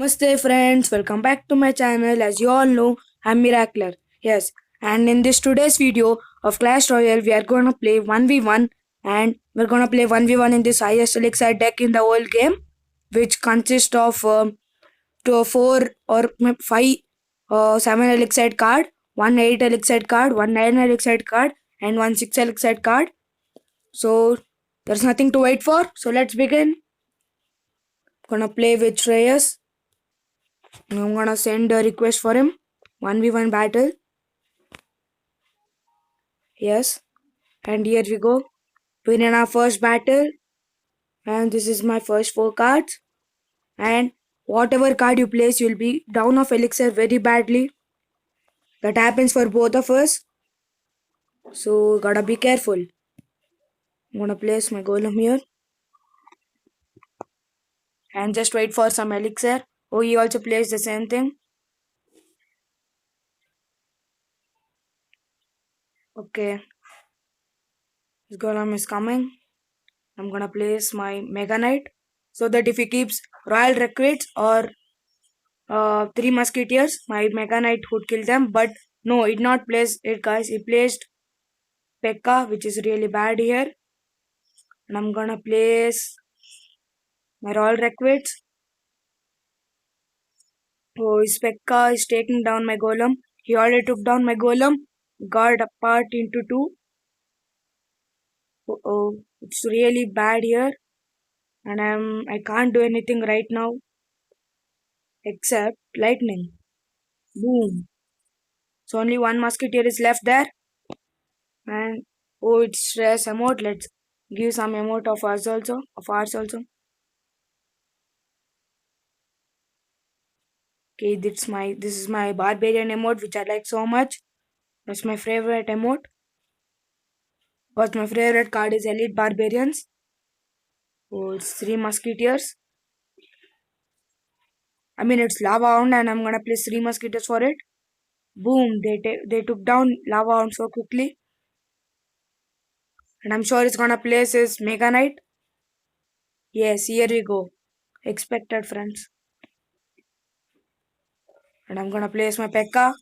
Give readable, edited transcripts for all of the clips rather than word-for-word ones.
Namaste friends, welcome back to my channel. As you all know, I'm Miracler. Yes, and in this today's video of Clash Royale, we are gonna play 1v1 and we're gonna play 1v1 in this highest elixir deck in the whole game, which consists of to 4 or 5 7 elixir card, 1 8 elixir card, 1 9 elixir card, and 1 6 elixir card. So there's nothing to wait for. So let's begin. Gonna play with Shreyas. I'm gonna send a request for him. 1v1 battle. Yes. And here we go. Win in our first battle. And this is my first 4 cards. And whatever card you place, you'll be down of elixir very badly. That happens for both of us. So gotta be careful. I'm gonna place my golem here. And just wait for some elixir. Oh, he also plays the same thing. Okay. His golem is coming. I'm gonna place my Mega Knight so that if he keeps Royal Recruits or 3 Musketeers, my Mega Knight would kill them. But no, he did not place it, guys. He placed Pekka, which is really bad here. And I'm gonna place my Royal Recruits. Oh, his Pekka is taking down my Golem. He already took down my Golem. Got apart into 2. Oh, it's really bad here. And I can't do anything right now except lightning. Boom. So only 1 Musketeer is left there. And oh, it's stress emote. Let's give some emote of us also. Of ours also. Okay, this is my barbarian emote which I like so much. That's my favorite emote. But my favorite card is Elite Barbarians. Oh, it's 3 Musketeers. I mean it's Lava Hound and I'm gonna place 3 Musketeers for it. Boom! They took down Lava Hound so quickly. And I'm sure it's gonna place his Mega Knight. Yes, here we go. Expected, friends. And I'm gonna place my Pekka.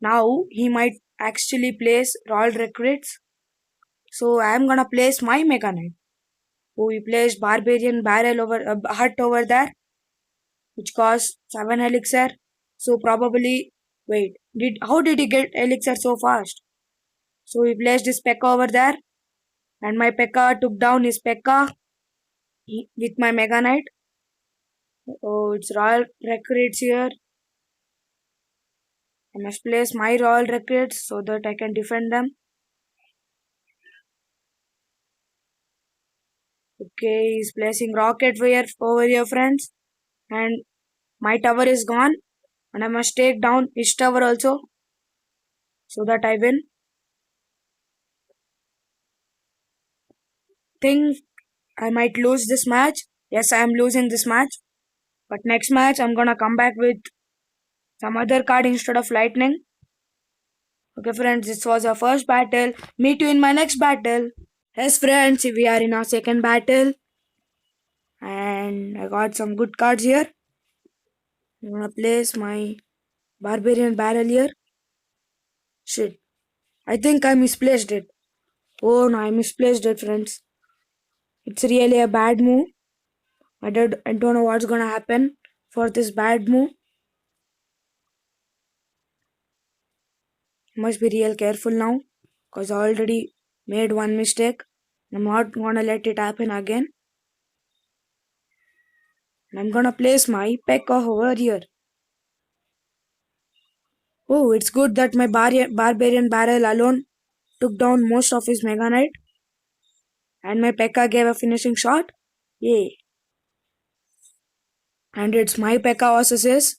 Now he might actually place Royal Recruits. So I am gonna place my Mega Knight. Oh, he placed Barbarian Barrel over Hut over there, which costs 7 elixir. So probably wait, did how did he get elixir so fast? So he placed his Pekka over there, and my Pekka took down his Pekka with my Mega Knight. Oh, it's Royal Recruits here. I must place my Royal Recruits so that I can defend them. Okay, he's placing Rocket Fire over here, friends. And my tower is gone. And I must take down his tower also. So that I win. Think I might lose this match. Yes, I am losing this match. But next match, I'm gonna come back with some other card instead of lightning. Okay, friends, this was our first battle. Meet you in my next battle. Yes, friends, we are in our second battle. And I got some good cards here. I'm gonna place my Barbarian Barrel here. Shit. I think I misplaced it. Oh no, I misplaced it, friends. It's really a bad move. I don't know what's gonna happen for this bad move. Must be real careful now. Cause I already made one mistake. I'm not gonna let it happen again. And I'm gonna place my Pekka over here. Oh, it's good that my Barbarian Barrel alone took down most of his Mega Knight. And my Pekka gave a finishing shot. Yay. And it's my Pekka versus his.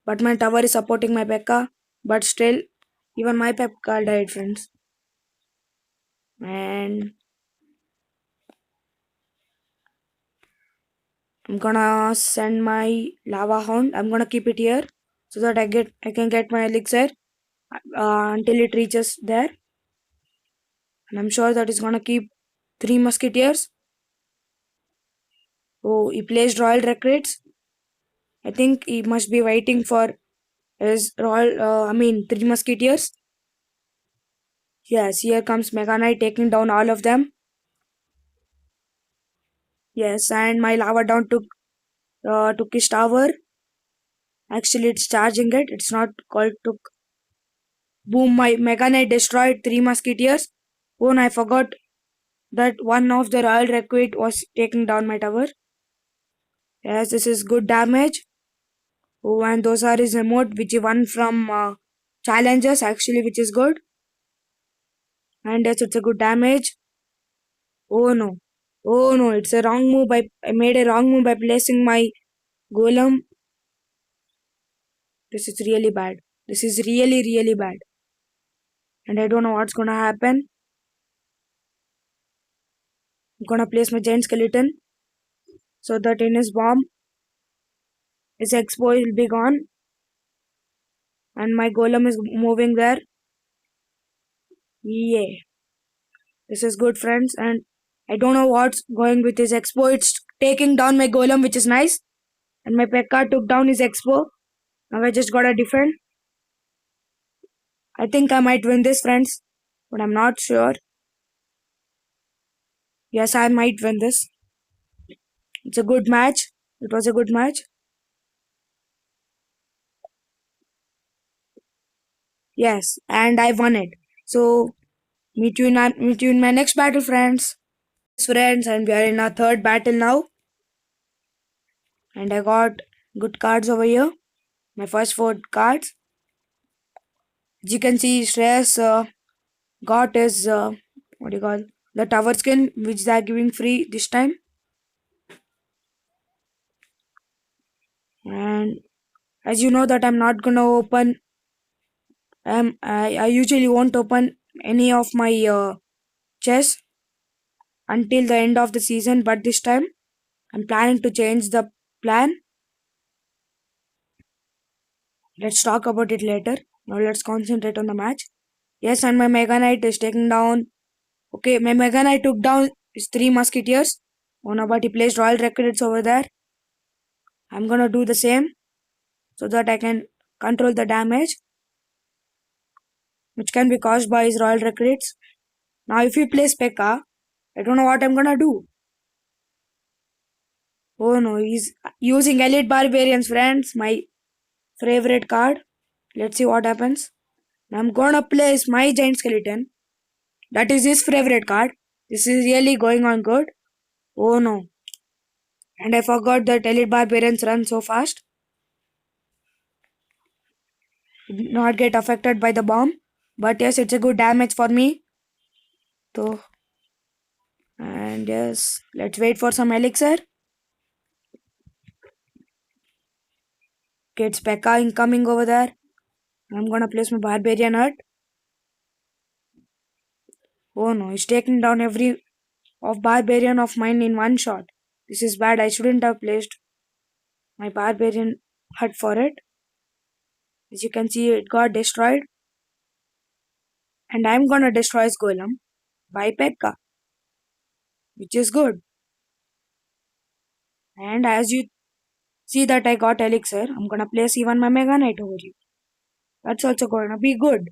But my tower is supporting my Pekka. But still, even my Pekka died, friends. And I'm gonna send my Lava Hound. I'm gonna keep it here so that I can get my elixir until it reaches there. And I'm sure that it's gonna keep 3 Musketeers. Oh, he placed Royal Recruits. I think he must be waiting for his Three Musketeers. Yes, here comes Mega Knight taking down all of them. Yes, and my Lava Down took his tower. Actually, it's charging it. It's not called took. Boom! My Mega Knight destroyed Three Musketeers. Oh, and I forgot that one of the Royal Recruit was taking down my tower. Yes, this is good damage. Oh, and those are his emote, which he won from challenges, actually, which is good. And yes, it's a good damage. Oh no. Oh no, it's a wrong move. I made a wrong move by placing my golem. This is really bad. This is really, really bad. And I don't know what's gonna happen. I'm gonna place my giant skeleton so that in his bomb, his expo will be gone. And my golem is moving there. Yeah. This is good, friends. And I don't know what's going with his expo. It's taking down my golem, which is nice. And my Pekka took down his expo. Now I just gotta defend. I think I might win this, friends. But I'm not sure. Yes, I might win this. It's a good match. It was a good match. Yes, and I won it. So meet you in my next battle, friends. Friends, and we are in our third battle now. And I got good cards over here. My first four cards. As you can see, Shreyas got his what do you call the tower skin, which they are giving free this time. And as you know that I'm not gonna open. I usually won't open any of my chests until the end of the season, but this time I'm planning to change the plan. Let's talk about it later. Now let's concentrate on the match. Yes, and my Mega Knight is taking down. Okay, my Mega Knight took down his three musketeers. Oh no, but he placed Royal Recruits over there. I'm gonna do the same so that I can control the damage which can be caused by his Royal Recruits. Now if he plays Pekka, I don't know what I'm gonna do. Oh no, he's using Elite Barbarians, friends. My favorite card. Let's see what happens. I'm gonna place my Giant Skeleton. That is his favorite card. This is really going on good. Oh no. And I forgot that Elite Barbarians run so fast. Did not get affected by the bomb. But yes, it's a good damage for me. So, and yes, let's wait for some elixir. Okay, it's Pekka incoming over there. I'm gonna place my Barbarian Hut. Oh no, he's taking down every of Barbarian of mine in one shot. This is bad. I shouldn't have placed my Barbarian Hut for it. As you can see, it got destroyed. And I'm gonna destroy his golem by Pekka, which is good. And as you see that I got elixir, I'm gonna place even my Mega Knight over here. That's also gonna be good.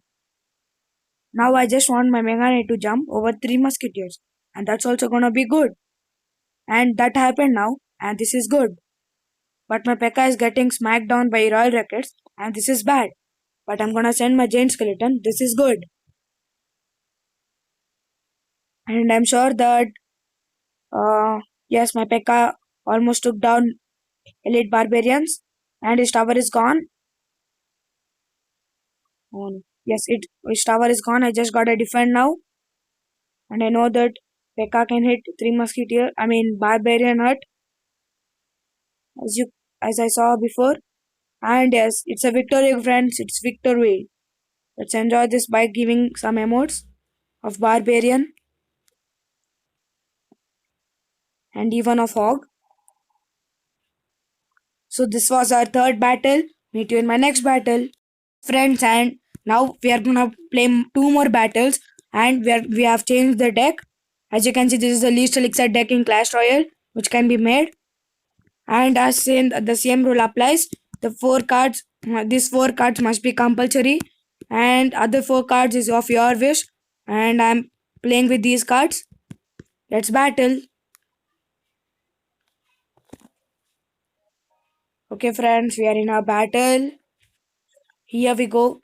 Now I just want my Mega Knight to jump over three musketeers. And that's also gonna be good. And that happened now, and this is good. But my Pekka is getting smacked down by Royal Rockets, and this is bad. But I'm gonna send my Giant Skeleton. This is good. And I'm sure that, yes, my Pekka almost took down Elite Barbarians, and his tower is gone. Yes, his tower is gone. I just gotta defend now. And I know that Pekka can hit three musketeer. Barbarian hut, as you as I saw before. And yes, it's a victory, friends. It's victory. Let's enjoy this by giving some emotes of Barbarian and even of Hog. So this was our third battle. Meet you in my next battle, friends. And now we are gonna play two more battles, and we have changed the deck. As you can see, this is the least elixir deck in Clash Royale, which can be made. And as same, the same rule applies. The four cards, these four cards must be compulsory, and other four cards is of your wish. And I'm playing with these cards. Let's battle. Okay, friends, we are in a battle. Here we go.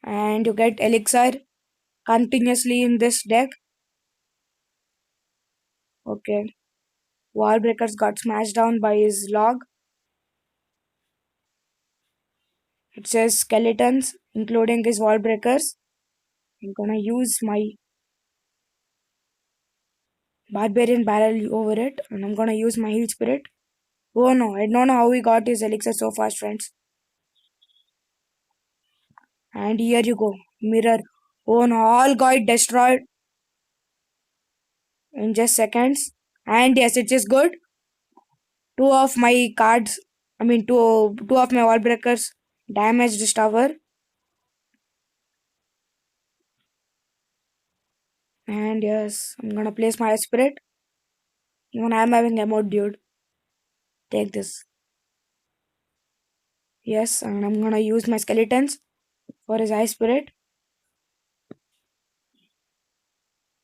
And you get elixir continuously in this deck. Okay. Wall breakers got smashed down by his log. It says skeletons, including his wall breakers. I'm gonna use my barbarian barrel over it, and I'm gonna use my heal spirit. Oh no, I don't know how he got his elixir so fast, friends. And here you go, mirror. Oh no, all got destroyed in just seconds. And yes, it is good. Two of my cards, two of my wall breakers damaged this tower. And yes, I'm gonna place my spirit. Even I'm having a mode, dude. Take this. Yes, and I'm gonna use my skeletons for his ice spirit.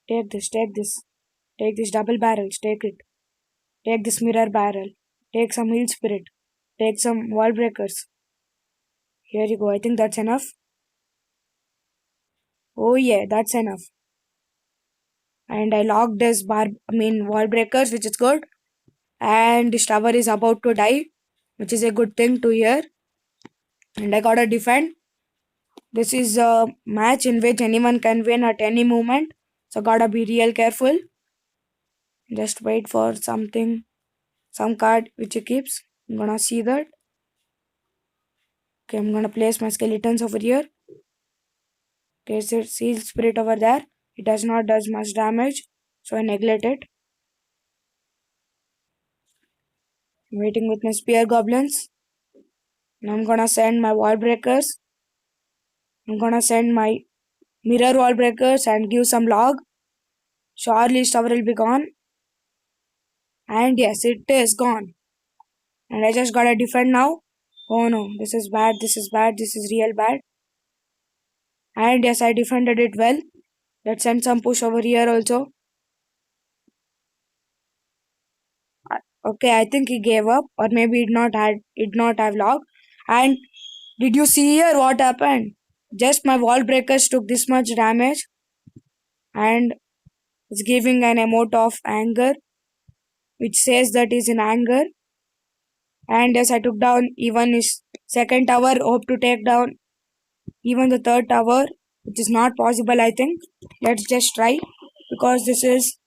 Take this, take this. Take this double barrels, take it. Take this mirror barrel. Take some heal spirit. Take some wall breakers. Here you go. I think that's enough. Oh yeah, that's enough. And I locked this wall breakers, which is good. And this tower is about to die, which is a good thing to hear. And I gotta defend. This is a match in which anyone can win at any moment. So gotta be real careful. Just wait for something, some card which he keeps. I'm gonna see that. Okay, I'm gonna place my skeletons over here. Okay, so seal spirit over there. It does not does much damage, so I neglect it. I'm waiting with my spear goblins. And I'm gonna send my wall breakers. I'm gonna send my mirror wall breakers and give some log. Surely tower will be gone. And yes, it is gone. And I just gotta defend now. Oh no, this is bad, this is bad, this is real bad. And yes, I defended it well. Let's send some push over here also. Okay, I think he gave up, or maybe it not have log. And did you see here what happened? Just my wall breakers took this much damage, and it's giving an emote of anger, which says that he's in anger. And yes, I took down even his second tower. Hope to take down even the third tower, which is not possible. I think. Let's just try, because this is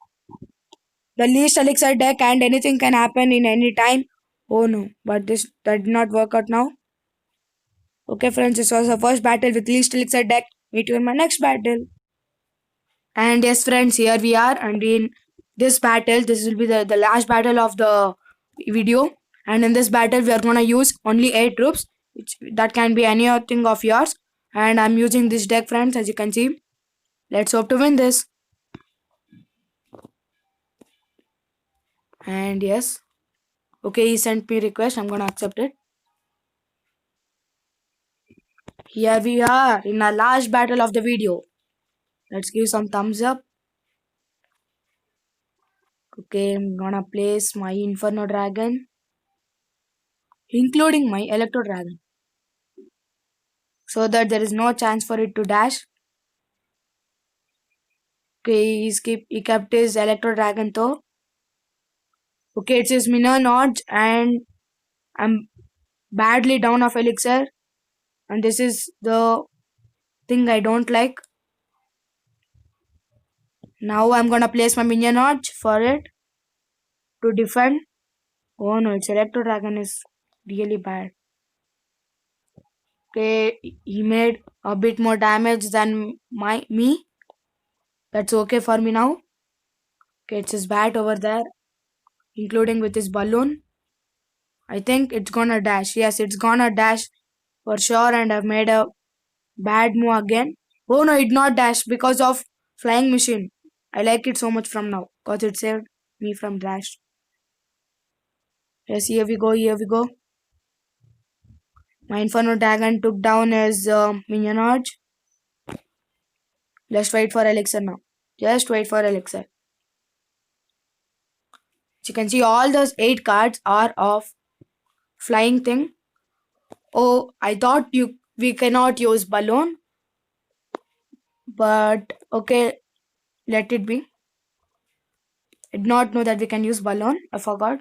the least elixir deck, and anything can happen in any time. Oh no! But this that did not work out now. Okay, friends, this was the first battle with least elixir deck. Meet you in my next battle. And yes, friends, here we are. And in this battle, this will be the last battle of the video. And in this battle, we are gonna use only 8 troops, which that can be anything of yours. And I'm using this deck, friends, as you can see. Let's hope to win this. And yes, okay, he sent me request. I'm gonna accept it. Here we are in our last battle of the video. Let's give some thumbs up. Okay, I'm gonna place my Inferno Dragon, including my Electro Dragon, so that there is no chance for it to dash. Okay, he kept his Electro Dragon though. Okay, it says Minor Notch, and I'm badly down of Elixir, and this is the thing I don't like. Now I'm gonna place my Minion Notch for it to defend. Oh no, its Electro Dragon is really bad. Okay, he made a bit more damage than me. That's okay for me now. Okay, it's his bat over there, including with his balloon. I think it's gonna dash. Yes, it's gonna dash for sure, and I've made a bad move again. Oh no, it not dash because of flying machine. I like it so much from now because it saved me from dash. Yes, here we go, here we go. My Inferno Dragon took down his Minion Arch. Just wait for Elixir now. Just wait for Elixir. So you can see all those 8 cards are of flying thing. Oh, I thought we cannot use balloon. But okay, let it be. I did not know that we can use balloon. I forgot.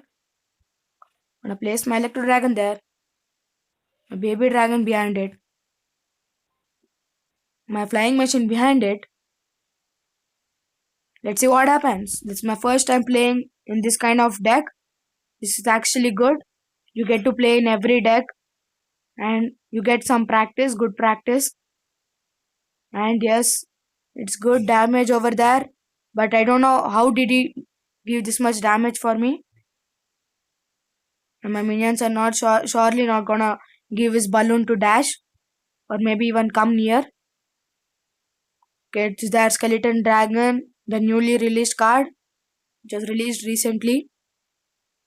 I'm gonna place my Electro Dragon there. My baby dragon behind it. My flying machine behind it. Let's see what happens. This is my first time playing in this kind of deck. This is actually good. You get to play in every deck and you get some practice, good practice. And yes, it's good damage over there. But I don't know how did he give this much damage for me. And my minions are not surely not gonna give his balloon to dash or maybe even come near. Okay, it's their skeleton dragon, the newly released card, which was released recently.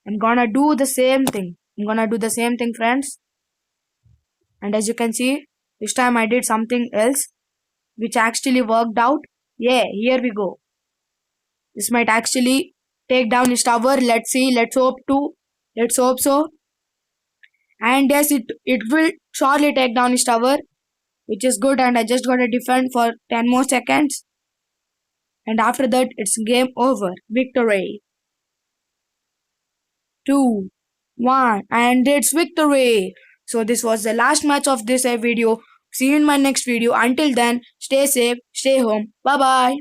I'm gonna do the same thing. I'm gonna do the same thing, friends. And as you can see, this time I did something else, which actually worked out. Yeah, here we go. This might actually take down his tower. Let's see. Let's hope to. Let's hope so. And yes, it will surely take down his tower, which is good. And I just gotta defend for 10 more seconds. And after that, it's game over. Victory. 2, 1, and it's victory. So this was the last match of this video. See you in my next video. Until then, stay safe, stay home. Bye bye.